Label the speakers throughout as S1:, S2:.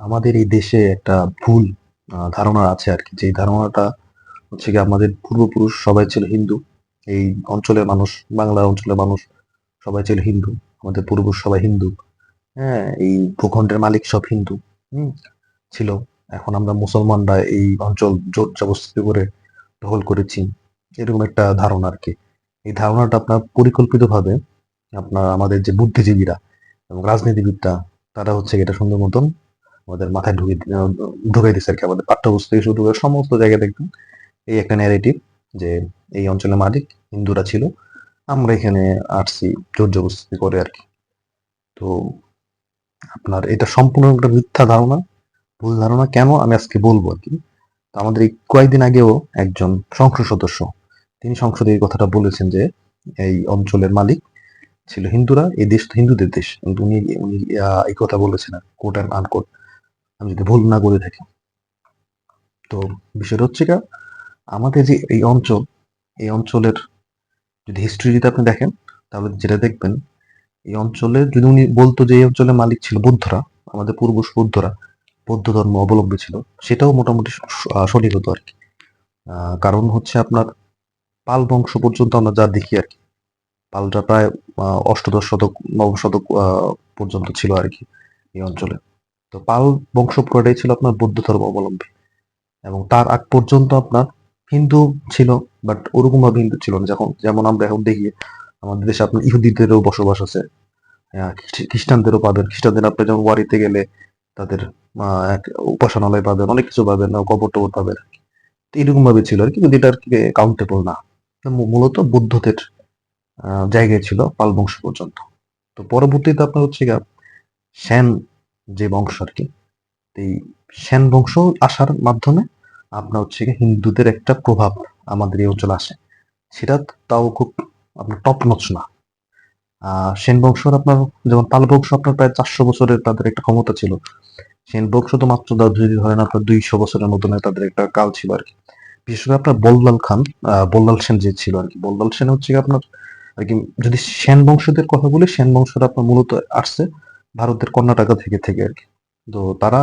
S1: আমাদের এই দেশে একটা ভুল ধারণা আছে আর কি, যে ধারণাটা হচ্ছে কি আমাদের পূর্বপুরুষ সবাই ছিল হিন্দু। এই অঞ্চলের মানুষ, বাংলা অঞ্চলের মানুষ সবাই ছিল হিন্দু। আমাদের পূর্বপুরুষ সবাই হিন্দু। হ্যাঁ, এই ভূখণ্ডের মালিক সব হিন্দু হুম ছিল। এখন আমরা মুসলমানরা এই অঞ্চল জোর জবরদস্তি করে দখল করেছি, এরকম একটা ধারণা আর কি। এই ধারণাটা আপনার পরিকল্পিতভাবে আপনার আমাদের যে বুদ্ধিজীবীরা এবং রাজনীতিবিদরা, তারা হচ্ছে এটা সুন্দর মতন আমাদের মাথায় ঢুকাই দিচ্ছে আর কি। আমাদের পাঠ্যপুস্তক থেকে শুরু করে সমস্ত জায়গায় দেখবেন এই একটা ন্যারেটিভ, যে এই অঞ্চলের মালিক হিন্দুরা ছিল, আমরা এখানে আসছি জোর জবরদস্তি করে আর কি। তো আপনার এটা সম্পূর্ণ একটা মিথ্যা ধারণা, ভুল ধারণা। কেন আমি আজকে বলবো আর কি। তো আমাদের এই কয়েকদিন আগেও একজন সংসদ সদস্য, তিনি সংসদে এই কথাটা বলেছেন যে এই অঞ্চলের মালিক ছিল হিন্দুরা, এই দেশ তো হিন্দুদের দেশ। কিন্তু উনি উনি এই কথা বলেছেন আর কোট অ্যান্ড আনকোট, আমি যদি ভুল না করে থাকি। তো বিষয়টা হচ্ছে গা, আমাদের যে এই অঞ্চল, এই অঞ্চলের যদি হিস্ট্রি যদি আপনি দেখেন, তাহলে যেটা দেখবেন, এই অঞ্চলে যদি উনি বলতো যে এই অঞ্চলের মালিক ছিল বৌদ্ধরা, আমাদের পূর্বপুরুষ বৌদ্ধরা বৌদ্ধ ধর্ম অবলম্বী ছিল, সেটাও মোটামুটি সঠিক হতো আর কি। কারণ হচ্ছে আপনার পাল বংশ পর্যন্ত আমরা যা দেখি আর কি, পালটা প্রায় অষ্টাদশ শতক নবম শতক পর্যন্ত ছিল আর কি এই অঞ্চলে। তো পাল বংশ পুরোটাই ছিল আপনার বৌদ্ধ ধর্ম অবলম্বী, এবং তার আগ পর্যন্ত আপনার হিন্দু ছিল, বাট ওরকম ভাবে হিন্দু ছিল না। যখন যেমন আমরা এখন দেখি আমাদের দেশে আপনার ইহুদিদেরও বসবাস আছে, খ্রিস্টানদেরও পাবেন। খ্রিস্টানদের আপনি যেমন ওয়ারিতে গেলে তাদের এক উপাসনালয় পাবেন, অনেক কিছু পাবেন, কবর টবর পাবেন। তো এরকম ভাবে ছিল আর কি, কিন্তু এটা আর কি কাউন্টেবল না। তো মূলত বুদ্ধদের জায়গায় ছিল পাল বংশ পর্যন্ত। তো পরবর্তীতে আপনার হচ্ছে গিয়ে সেন যে বংশ আর কি, এই সেন বংশ আসার মাধ্যমে আপনার হচ্ছে গিয়ে হিন্দুদের একটা প্রভাব আমাদের এই অঞ্চলে আসে। সেটা তাও খুব আপনার টপ নচ না। সেন বংশর আপনার, যেমন পাল বংশ আপনার প্রায় 400 বছরের তাদের একটা ক্ষমতা ছিল। সেন বংশ তো মাত্র যদি ধরেন আপনার 200 বছরের মতন তাদের একটা কাল ছিল আর কি। বিশেষ করে আপনার বল্লাল খান, বল্লাল সেন যে ছিল আর কি, বল্লাল সেন হচ্ছে গিয়ে আপনার আর কি। যদি সেন বংশদের কথা বলি, সেন বংশটা আপনার মূলত আসছে ভারতের কর্ণাটকা থেকে থেকে আর কি। তো তারা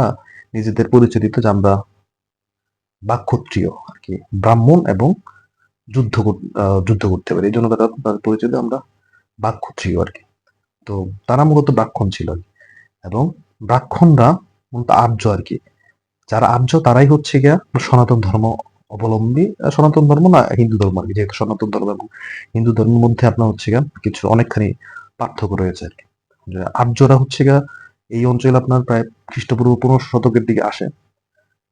S1: নিজেদের পরিচয় দিত যে আমরা বাকক্ষত্রিয় আর কি, ব্রাহ্মণ এবং যুদ্ধ করতে পারি, এই জন্য তারা তাদের পরিচয় দিয়ে আমরা বাকক্ষত্রিয় আর কি। তো তারা মূলত ব্রাহ্মণ ছিল আর কি। এবং ব্রাহ্মণরা মূলত আর্য আর কি। যারা আর্য তারাই হচ্ছে গিয়া সনাতন ধর্ম অবলম্বী। সনাতন ধর্ম না, হিন্দু ধর্ম আর কি। যেহেতু সনাতন ধর্ম এবং হিন্দু ধর্মের মধ্যে আপনার হচ্ছে গিয়া কিছু অনেকখানি পার্থক্য রয়েছে আর কি। যে আর্যরা হচ্ছে গিয়া এই অঞ্চলে আপনার প্রায় খ্রিস্টপূর্ব 1500 শতকের দিকে আসে,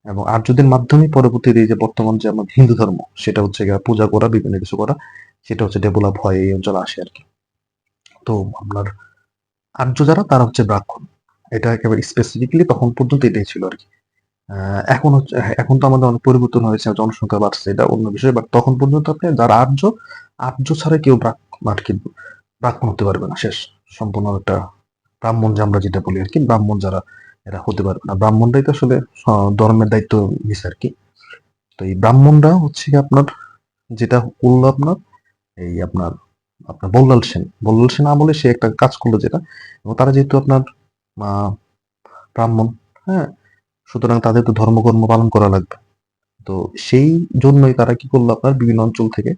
S1: এবং আর্যদের মাধ্যমে পরবর্তীতে এই যে বর্তমান যে আমাদের হিন্দু ধর্ম, সেটা হচ্ছে গিয়া পূজা করা, বিভিন্ন কিছু করা, সেটা হচ্ছে ডেভেলপ হয় এই অঞ্চলে আসে আর কি। তো আপনার আর্য যারা, তারা হচ্ছে ব্রাহ্মণ। এটা একেবারে স্পেসিফিকলি তখন পর্যন্ত এটাই ছিল আর কি। এখন হচ্ছে, এখন তো আমাদের অনেক পরিবর্তন হয়েছে, জনসংখ্যা বাড়ছে, এটা অন্য বিষয়। বাট তখন পর্যন্ত আপনি যারা আর্য, আর্য ছাড়া কেউ আর কি ব্রাহ্মণ হতে পারবে না। শেষ, সম্পূর্ণ একটা ব্রাহ্মণ যে আমরা যেটা বলি আর কি, ব্রাহ্মণ যারা, এরা হতে পারবে না। ব্রাহ্মণরাই তো আসলে ধর্মের দায়িত্ব নিছে আর কি। তো এই ব্রাহ্মণরা হচ্ছে কি আপনার যেটা করলো আপনার, এই আপনার আপনার বল্লাল সেন আমলে সে একটা কাজ করলো যেটা, এবং তারা যেহেতু আপনার আহ, ব্রাহ্মণ, হ্যাঁ, সুতরাং তাদের তো ধর্মকর্ম পালন করা লাগবে। তো সেই জন্যই তারা কি করলো, আপনার বিভিন্ন অঞ্চল থেকে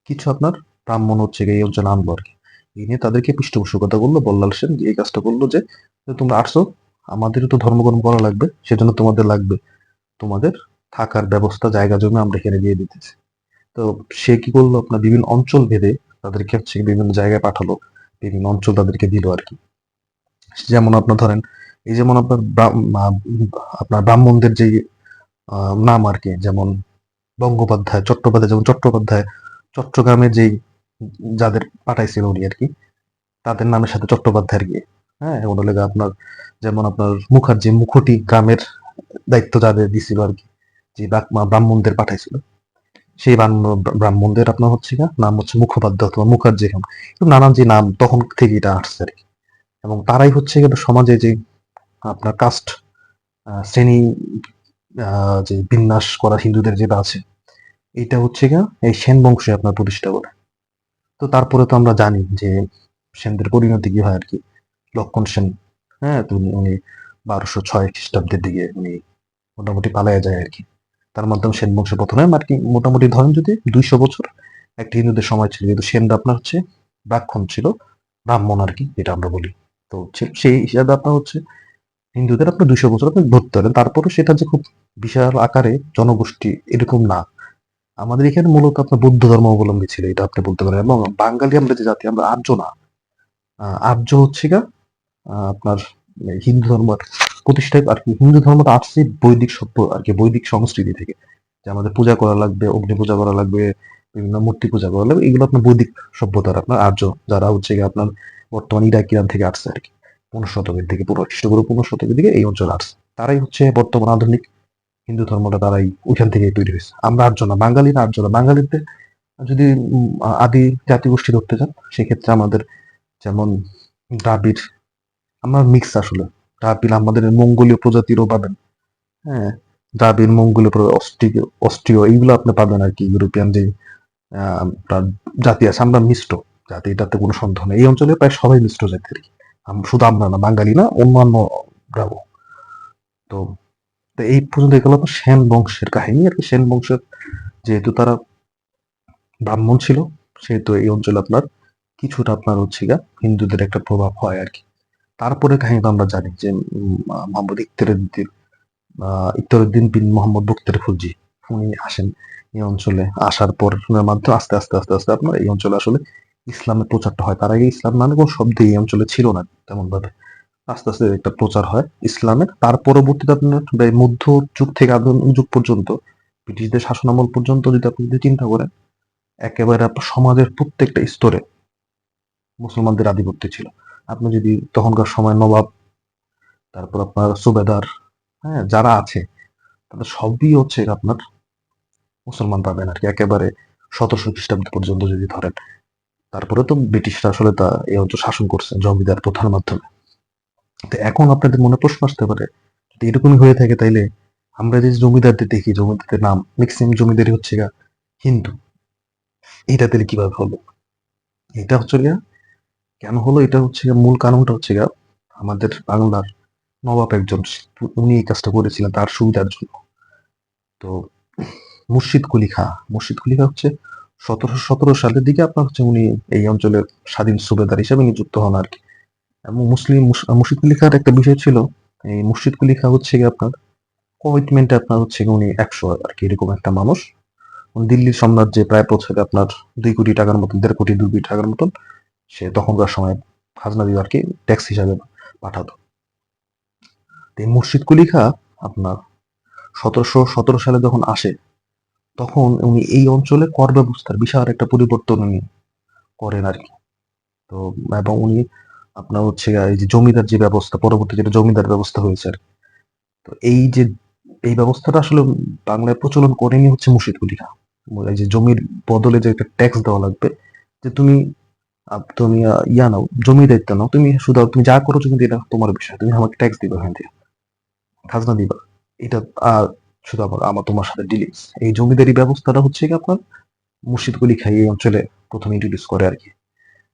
S1: কিছু আপনার ব্রাহ্মণ হচ্ছে গিয়ে এই অঞ্চলে আনলো আর কি। এই নিয়ে তাদেরকে পৃষ্ঠপোষকতা করলো বল্লাল সেন, যে এই কাজটা করলো যে যে তোমরা আসছো, আমাদেরও তো ধর্মকর্ম করা লাগবে, সেজন্য তোমাদের লাগবে তোমাদের থাকার ব্যবস্থা, জায়গা জমি আমরা এখানে দিয়ে দিতেছি। তো সে কি করলো, আপনার বিভিন্ন অঞ্চল ভেদে তাদেরকে হচ্ছে বিভিন্ন জায়গায় পাঠালো, বিভিন্ন অঞ্চল তাদেরকে দিল আর কি। যেমন আপনার ধরেন, এই যেমন আপনার আপনার ব্রাহ্মণদের যে নাম আর কি, যেমন বঙ্গোপাধ্যায়, চট্টোপাধ্যায়, যেমন চট্টোপাধ্যায় চট্টগ্রামের যেই যাদের পাঠাইছিল উনি আর কি, তাদের নামের সাথে চট্টোপাধ্যায় আর কি। হ্যাঁ, এবং হলো গিয়ে আপনার যেমন আপনার মুখার্জি, মুখোটি গ্রামের দায়িত্ব যাদের দিছিল আর কি, যে ব্রাহ্মণদের পাঠাইছিল, সেই ব্রাহ্মণদের আপনার হচ্ছে গিয়ে নাম হচ্ছে মুখোপাধ্যায় অথবা মুখার্জি এখন। নানান যে নাম তখন থেকে এটা আসছে আর কি। এবং তারাই হচ্ছে গিয়ে সমাজে যে আপনার কাস্ট, শ্রেণী, যে বিন্যাস করা হিন্দুদের যেটা আছে, এটা হচ্ছে গিয়ে এই সেন বংশে আপনার প্রতিষ্ঠা করে। তো তারপরে তো আমরা জানি যে সেনদের পরিণতি কি হয় আর কি। লক্ষণ সেন, হ্যাঁ, তো উনি 1206 খ্রিস্টাব্দের দিকে উনি মোটামুটি পালায়া যায় আর কি। তার মাধ্যমে সেন বংশের পতন হয় আর কি। মোটামুটি ধরেন যদি 200 বছর একটা হিন্দুদের সময় ছিল, কিন্তু সেনরা আপনার হচ্ছে ব্রাহ্মণ ছিল, ব্রাহ্মণ আর কি যেটা আমরা বলি। তো সেই হিসাবে আপনার হচ্ছে হিন্দুদের আপনার 200 বছর আপনি ধরতে পারেন। তারপরে সেটা যে খুব বিশাল আকারে জনগোষ্ঠী এরকম না। আমাদের এখানে মূলত আপনার বৌদ্ধ ধর্ম অবলম্বী ছিল, এটা আপনি বলতে পারেন। এবং বাঙালি আমরা যে জাতি, আমরা আর্য না। আর্য হচ্ছে গা আপনার হিন্দু ধর্ম প্রতিষ্ঠায় আর কি। হিন্দু ধর্মটা আসছে বৈদিক সভ্য আর কি, বৈদিক সংস্কৃতি থেকে, যে আমাদের পূজা করা লাগবে, অগ্নি পূজা করা লাগবে, বিভিন্ন মূর্তি পূজা করা লাগবে, এগুলো আপনার বৈদিক সভ্যতার আপনার আর্য, যারা হচ্ছে গিয়ে আপনার বর্তমান ইরাক ইরান থেকে আসছে আর কি। 15 শতকের দিকে, পুরো খ্রিস্টপূর্ব 15 শতকের দিকে এই অঞ্চলে আসছে। তারাই হচ্ছে বর্তমান আধুনিক হিন্দু ধর্মটা, তারাই ওইখান থেকে তৈরি হয়েছে। আমরা আর্য না, বাঙালিরা আর্য না। বাঙালিদের যদি আদি জাতিগোষ্ঠী ধরতে চান, সেক্ষেত্রে আমাদের যেমন দ্রাবিড়, আমরা মিক্স আসলে। দ্রাবিড় আমাদের মঙ্গোলীয় প্রজাতিরও পাবেন, হ্যাঁ, দ্রাবিড়, মঙ্গোলীয় অস্ট্রিয় অস্ট্রিয় এইগুলো আপনি পাবেন আর কি। ইউরোপিয়ান যে আপনার জাতি আছে, আমরা মিষ্ট জাতি, এটাতে কোনো সন্দেহ নেই। এই অঞ্চলে প্রায় সবাই মিষ্ট জাতির। শুধু আমরা না, বাঙালি না, অন্যান্যরাও। তো তো এই পর্যন্ত এগুলো তো সেন বংশের কাহিনী আর কি। সেন বংশের যেহেতু তারা ব্রাহ্মণ ছিল, সেহেতু এই অঞ্চলে আপনার কিছুটা আপনার হচ্ছে গা হিন্দুদের একটা প্রভাব হয় আর কি। তারপরে কাহিনী তো আমরা জানি যে মোহাম্মদ ইকতরউদ্দিন বিন মোহাম্মদ বখতিয়ার খলজি, উনি আসেন এই অঞ্চলে। আসার পর ওনার মাধ্যমে আস্তে আস্তে আস্তে আস্তে আপনার এই অঞ্চলে আসলে ইসলামের প্রচারটা হয়। তার আগে ইসলাম নামে কোনো শব্দ এই অঞ্চলে ছিল না তেমন ভাবে। আস্তে আস্তে একটা প্রচার হয় ইসলামের। তার পরবর্তীতে আপনার মধ্য যুগ থেকে আধুনিক যুগ পর্যন্ত, ব্রিটিশদের শাসনামল পর্যন্ত যদি আপনি যদি চিন্তা করেন, একেবারে আপনার সমাজের প্রত্যেকটা স্তরে মুসলমানদের আধিপত্য ছিল। আপনি যদি তখনকার সময় নবাব, তারপর আপনার সুবেদার, হ্যাঁ, যারা আছে তাদের সবই হচ্ছে আপনার মুসলমান পাবেন আর কি, একেবারে 1700 খ্রিস্টাব্দ পর্যন্ত যদি ধরেন। তারপরে তো ব্রিটিশরা আসলে তা এই অঞ্চল শাসন করছে জমিদার প্রথার মাধ্যমে। তো এখন আপনাদের মনে প্রশ্ন আসতে পারে, যদি এরকমই হয়ে থাকে তাইলে আমরা যে জমিদারদের দেখি, জমিদারদের নাম ম্যাক্সিমাম জমিদারি হচ্ছে গা হিন্দু, এটা তাহলে কিভাবে হলো? এটা হচ্ছে গিয়া কেন হলো, এটা হচ্ছে গিয়া মূল কারণটা হচ্ছে গিয়া আমাদের বাংলার নবাব একজন, উনি এই কাজটা করেছিলেন তার সুবিধার জন্য। তো মুর্শিদ কুলি খা হচ্ছে 1717 সালের দিকে আপনার হচ্ছে উনি এই অঞ্চলের স্বাধীন সুবেদার হিসেবে নিযুক্ত হন আর কি। এবং মুর্শিদ কুলি খার একটা বিষয় ছিল, এই মুর্শিদ কুলি খা হচ্ছে গিয়ে আপনার কমিটমেন্টে আপনার হচ্ছে গিয়ে উনি 100 আর কি, এরকম একটা মানুষ। দিল্লির সাম্রাজ্যে প্রায় পৌঁছাবে আপনার 2 কোটি টাকার মতন, 1.5 কোটি 2 কোটি টাকার মতন সে তখনকার সময় খাজনা দিয়ে আর কি ট্যাক্স হিসাবে পাঠাতো। তো এই মুর্শিদ কুলি খা আপনার 1717 সালে যখন আসে, তখন উনি এই অঞ্চলে কর ব্যবস্থার বিশাল একটা পরিবর্তন উনি করেন আর কি। তো এবং উনি আপনার হচ্ছে এই যে জমিদার যে ব্যবস্থা, পরবর্তী যেটা জমিদার ব্যবস্থা হয়েছে আর কি। তো এই যে এই ব্যবস্থাটা আসলে বাংলায় প্রচলন করেনি হচ্ছে মুর্শিদ কুলি খাঁ। এই যে জমির বদলে যে একটা ট্যাক্স দেওয়া লাগবে, যে তুমি ইয়া নাও, জমি দায়িত্ব নাও, তুমি শুধু তুমি যা করো কিন্তু এটা তোমার বিষয়, তুমি আমাকে ট্যাক্স দিবে, ওখান থেকে খাজনা দিবা, এটা আর শুধু আমার আমার তোমার সাথে ডিলিংস। এই জমিদারি ব্যবস্থাটা হচ্ছে কি আপনার মুর্শিদ কুলি খাঁ এই অঞ্চলে প্রথমে ইন্ট্রোডিউস করে আর কি।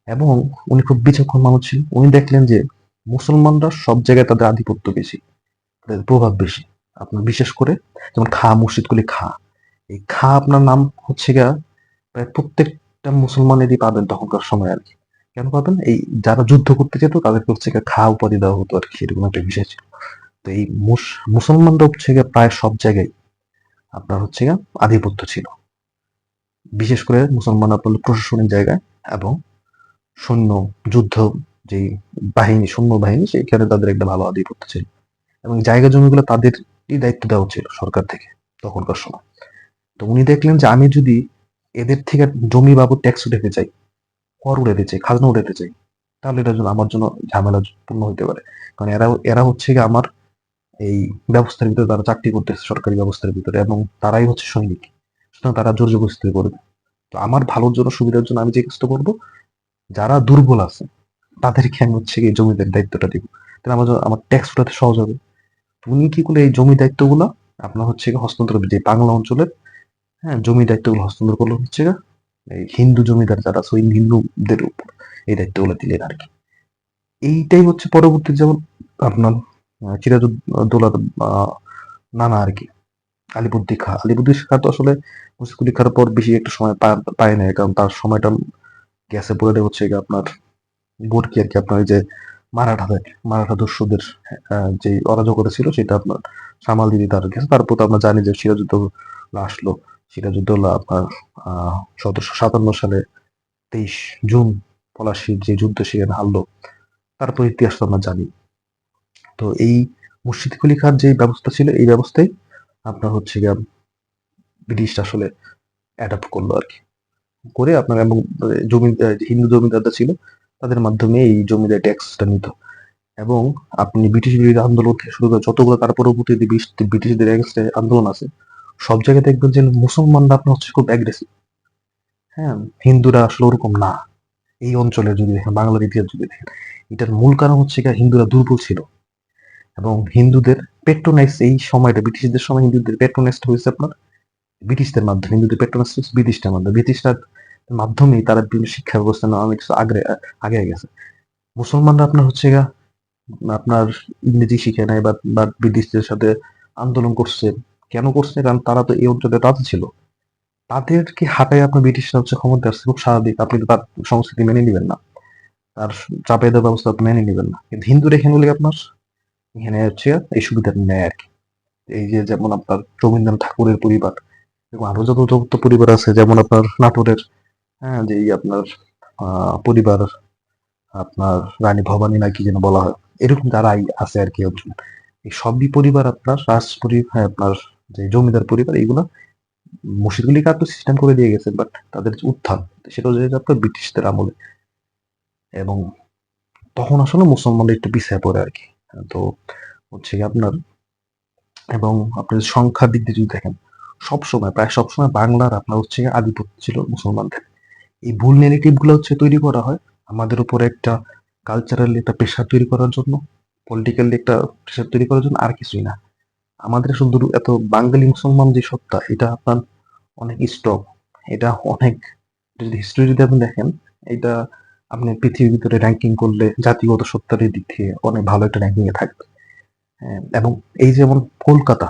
S1: এবং উনি খুব বিচক্ষণ মানুষ ছিলেন। উনি দেখলেন যে মুসলমানরা সব জায়গায় তাদের আধিপত্য বেশি, তাদের প্রভাব বেশি। আপনার বিশেষ করে যেমন মুর্শিদ কুলি খাঁ, এই খাঁ আপনার নাম হচ্ছে গিয়া প্রায় প্রত্যেকটা মুসলমানেরই পাবেন তখনকার সময় আর কি। কেন পাবেন? এই যারা যুদ্ধ করতে যেত তাদেরকে হচ্ছে গিয়ে খাঁ উপাধি দেওয়া হতো আর কি, এরকম একটা বিষয় ছিল। তো এই মুসলমানরা হচ্ছে গিয়ে প্রায় সব জায়গায় আপনার হচ্ছে গিয়ে আধিপত্য ছিল। বিশেষ করে মুসলমান আপনার প্রশাসনিক জায়গায় এবং সৈন্য, যুদ্ধ, যে বাহিনী, সৈন্য বাহিনী, সেইখানে তাদের একটা ভালো আধিপত্য ছিল। এবং জায়গা জমিগুলো তাদেরই দায়িত্ব দেওয়া ছিল সরকার থেকে তখনকার সময়। তো উনি দেখলেন যে আমি যদি এদের থেকে জমি বাবদ ট্যাক্স উঠাতে চাই, কর উঠাতে চাই, খাজনা উঠাতে চাই, তাহলে এটার জন্য আমার জন্য ঝামেলা পূর্ণ হইতে পারে। কারণ এরা এরা হচ্ছে কি আমার এই ব্যবস্থার ভিতরে, তারা চাকরি করতেছে সরকারি ব্যবস্থার ভিতরে, এবং তারাই হচ্ছে সৈনিক, সুতরাং তারা জোর জবরদস্তি করবে। তো আমার ভালোর জন্য, সুবিধার জন্য আমি যে কাজটা করবো, যারা দুর্বল আছে তাদেরকে আমি হচ্ছে কি জমিদার দায়িত্বটা দিব, তাহলে আমার ট্যাক্স উঠাতে সহজ হবে। উনি কি করলে এই জমি দায়িত্বগুলো আপনার হচ্ছে গিয়ে হস্তান্তর, যে বাংলা অঞ্চলের, হ্যাঁ, জমি দায়িত্বগুলো হস্তান্তর করলো হচ্ছে গিয়ে এই হিন্দু জমিদার যারা আছে ওই হিন্দুদের উপর এই দায়িত্বগুলো দিলেন আর কি। এইটাই হচ্ছে পরবর্তী যেমন আপনার সিরাজউদ্দৌলার নানা আর কি, আলিবুদ্দিন খাঁ তো আসলে মুসকুলি খার পর বেশি একটা সময় পায় নাই, কারণ তার সময়টা গেছে পুরোটা হচ্ছে গিয়ে আপনার বর্কি আর কি, আপনার এই যে মারাঠা দস্যুদের যে অরাজকতা ছিল সেটা আপনার সামাল দিতে তার গেছে। তারপর তো আমরা জানি যে সিরাজউদ্দৌলা আসলো। সিরাজউদ্দৌলা আপনার 1757 সালে 23 জুন পলাশীর যে যুদ্ধ সেখানে হারলো। তারপর ইতিহাস তো আমরা জানি। তো এই মুর্শিদ কুলি খাঁর যে ব্যবস্থা ছিল, এই ব্যবস্থায় আপনার হচ্ছে গিয়ে ব্রিটিশ আসলে অ্যাডাপ্ট করলো আর কি, করে আপনার, এবং হিন্দু জমিদাররা ছিল তাদের মাধ্যমে এই জমিদার ট্যাক্সটা নিত। এবং আপনি ব্রিটিশ বিরোধী আন্দোলন থেকে শুরু করে যতগুলো তার পরবর্তীতে ব্রিটিশদের এগেনস্টে আন্দোলন আছে, সব জায়গায় দেখবেন যে মুসলমানরা আপনার হচ্ছে খুব অ্যাগ্রেসিভ। হ্যাঁ, হিন্দুরা আসলে ওরকম না। এই অঞ্চলে যদি দেখেন, বাংলার ইতিহাস যদি দেখেন, এটার মূল কারণ হচ্ছে কি, হিন্দুরা দুর্বল ছিল। এবং হিন্দুদের পেট্রোনাইজ এই সময়টা, ব্রিটিশদের সময় হিন্দুদের পেট্রোনাইজড হয়েছে আপনার ব্রিটিশদের মাধ্যমে। হিন্দুদের পেট্রোনাইজ হচ্ছে ব্রিটিশদের মাধ্যমে, ব্রিটিশদের মাধ্যমেই তারা বিভিন্ন শিক্ষা ব্যবস্থা নেওয়া অনেক কিছু আগে গেছে। মুসলমানরা আপনার হচ্ছে গা আপনার ইংরেজি শিখে নাই, বা ব্রিটিশদের সাথে আন্দোলন করছে। কেন করছে? কারণ তারা তো এই অঞ্চলে রাজা ছিল। তাদেরকে হাঁটায় আপনার ব্রিটিশরা হচ্ছে ক্ষমতা আসছে, খুব স্বাভাবিক। আপনি তো তার সংস্কৃতি মেনে নিবেন না, তার চাপে দেওয়ার ব্যবস্থা আপনি মেনে নিবেন না। কিন্তু হিন্দুরা এখানে বলে আপনার এখানে হচ্ছে এই সুবিধা নেয় আর কি। এই যে যেমন আপনার রবীন্দ্রনাথ ঠাকুরের পরিবার, এবং আরো যত পরিবার আছে, যেমন আপনার নাটোরের, হ্যাঁ, যে এই আপনার পরিবার, আপনার রানী ভবানী না কি যেন বলা হয়, এরকম যারা আছে আর কি অঞ্চলে, এই সবই পরিবার আপনার আপনার যে জমিদার পরিবার, এইগুলা মসজিদগুলি কার তো সিস্টেম করে দিয়ে গেছে, বাট তাদের যে উত্থান, সেটা হচ্ছে আপনার ব্রিটিশদের আমলে। এবং তখন আসলে মুসলমানরা একটু পিছিয়ে পড়ে আর কি। তো হচ্ছে কি আপনার, এবং আপনার সংখ্যার দিক দিয়ে যদি দেখেন, প্রায় সবসময় বাংলার আপনার হচ্ছে আধিপত্য ছিল মুসলমানদের। এই ভুল নেগেটিভ গুলো হচ্ছে তৈরি করা হয় আমাদের উপরে একটা কালচারালি একটা প্রেশার তৈরি করার জন্য, পলিটিক্যালি একটা প্রেশার তৈরি করার জন্য, আর কিছুই না। আমাদের শুধু এত বাঙালি মুসলমান যে সত্তা, এটা আপনার অনেক স্ট্রং। এটা অনেক, যদি হিস্ট্রি যদি আপনি দেখেন, এটা আপনি পৃথিবীর ভিতরে র্যাঙ্কিং করলে জাতিগত সত্তার দিক থেকে অনেক ভালো একটা র্যাঙ্কিং এ থাকবে। হ্যাঁ, এবং এই যেমন কলকাতা,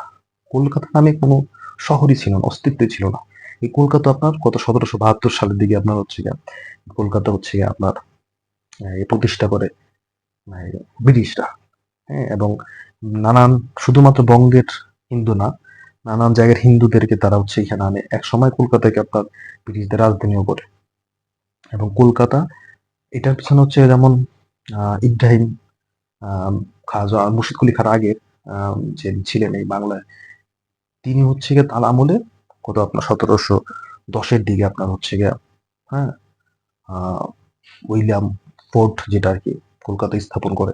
S1: কলকাতা নামে কোনো শহরই ছিল না, অস্তিত্ব ছিল না। এই কলকাতা আপনার কত 1772 সালের দিকে আপনার হচ্ছে গিয়ে কলকাতা হচ্ছে গিয়ে আপনার প্রতিষ্ঠা করে ব্রিটিশরা। হ্যাঁ, এবং নানান, শুধুমাত্র বঙ্গের হিন্দু না, নানান জায়গার হিন্দুদেরকে তারা হচ্ছে এখানে আনে। এক সময় কলকাতাকে আপনার ব্রিটিশদের রাজধানীও করে। এবং কলকাতা, এটার পিছনে হচ্ছে যেমন ইব্রাহিম খাজা মুর্শিদ কুলি খার আগে যে ছিলেন এই বাংলায়, তিনি হচ্ছে গিয়ে তার আমলে কত আপনার 1710-এর দিকে আপনার হচ্ছে গিয়ে, হ্যাঁ, আহ, উইলিয়াম ফোর্ট, যেটা আর কি কলকাতা স্থাপন করে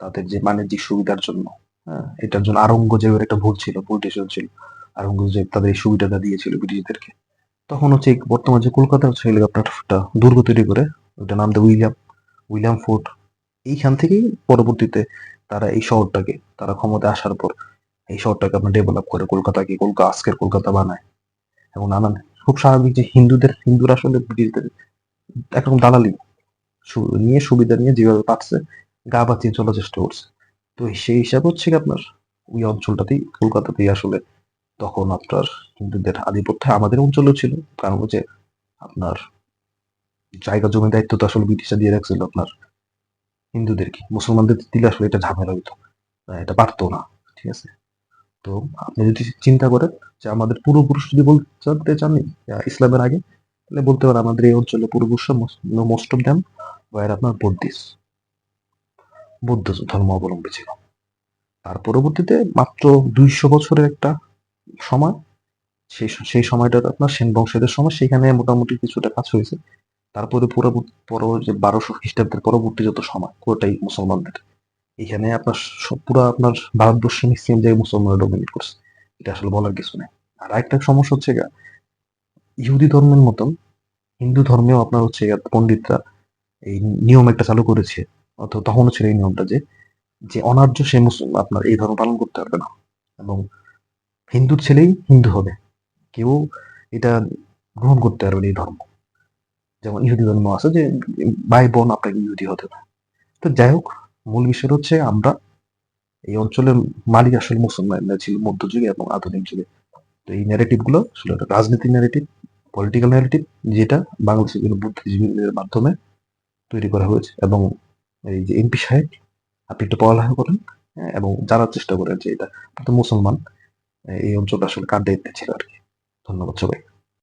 S1: তাদের যে বাণিজ্যিক সুবিধার জন্য। হ্যাঁ, এটার জন্য আওরঙ্গজেবের একটা ভুল ডিসিশন ছিল। আওরঙ্গজেব তাদের এই সুবিধাটা দিয়েছিল ব্রিটিশদেরকে। তখন হচ্ছে বর্তমান যে কলকাতা হচ্ছে আপনার একটা দুর্গ তৈরি করে, ওটার নাম দেয় উইলিয়াম ফোর্ট। এইখান থেকেই পরবর্তীতে তারা এই শহরটাকে, তারা ক্ষমতায় আসার পর এই শহরটাকে আপনার ডেভেলপ করে, আজকের কলকাতা বানায়। এবং নানান, খুব স্বাভাবিক যে হিন্দুরা আসলে ব্রিটিশদের একরকম দালালি নিয়ে, সুবিধা নিয়ে যেভাবে পারছে গা বাঁচিয়ে চলার চেষ্টা করছে। তো সেই হিসাবে হচ্ছে কি আপনার ওই অঞ্চলটাতেই, কলকাতাতেই আসলে তখন আপনার হিন্দুদের আধিপত্য আমাদের অঞ্চলেও ছিল। কারণ হচ্ছে আপনার জায়গা জমি দায়িত্ব তো আসলে ব্রিটিশরা দিয়ে রাখছিল আপনার হিন্দুদেরকে, মুসলমানদের দিলে আসলে এটা ঝামেলা হইতো, এটা পারতো না। ঠিক আছে? তো আপনি যদি চিন্তা করেন যে আমাদের পূর্বপুরুষ যদি বলতে জানতে চান ইসলামের আগে, তাহলে বলতে পারেন আমাদের এই অঞ্চলে পূর্বপুরুষরা মোস্ট অফ দেম ওয়ার আপনার বৌদ্ধ ধর্ম অবলম্বী ছিল। তার পরবর্তীতে মাত্র 200 বছরের একটা সময়, সেই সময়টা আপনার সেন বংশেদের সময়, সেখানে মোটামুটি কিছুটা কাজ হয়েছে। তারপরে পুরো যে 1200 খ্রিস্টাব্দের পরবর্তী যত সময়, পুরোটাই মুসলমানদের। এখানে আপনার পুরো আপনার ভারতবর্ষে ম্যাক্সিমাম জায়গায় মুসলমানরা ডমিনেট করছে। এটা আসলে বলার কিছু নেই। আর একটা সমস্যা হচ্ছে ইহুদি ধর্মের মতন হিন্দু ধর্মেও আপনার হচ্ছে পণ্ডিতরা এই নিয়ম একটা চালু করেছে, অথবা তখনও ছিল এই নিয়মটা যে যে অনার্য সে আপনার এই ধর্ম পালন করতে পারবে না, এবং হিন্দুর ছেলেই হিন্দু হবে, কেউ এটা গ্রহণ করতে পারবে না এই ধর্ম। যেমন ইহুদি ধর্ম আছে যে ভাই বোন আপনাকে ইহুদি হতে হবে। তো যাই হোক, মূল বিষয় হচ্ছে আমরা এই অঞ্চলের মালিক আসলে মুসলমানরা ছিল মধ্যযুগে এবং আধুনিক যুগে। তো এই ন্যারেটিভ গুলো আসলে একটা রাজনীতির ন্যারেটিভ, পলিটিক্যাল ন্যারেটিভ, যেটা বাংলাদেশের কোনো বুদ্ধিজীবীদের মাধ্যমে তৈরি করা হয়েছে। এবং এই যে এমপি সাহেব, আপনি একটু পড়ালেখা করেন, হ্যাঁ, এবং জানার চেষ্টা করেন যে এটা তো মুসলমান এই অঞ্চলটা আসলে কার দায়িত্বে ছিল আর কি। ধন্যবাদ সবাই।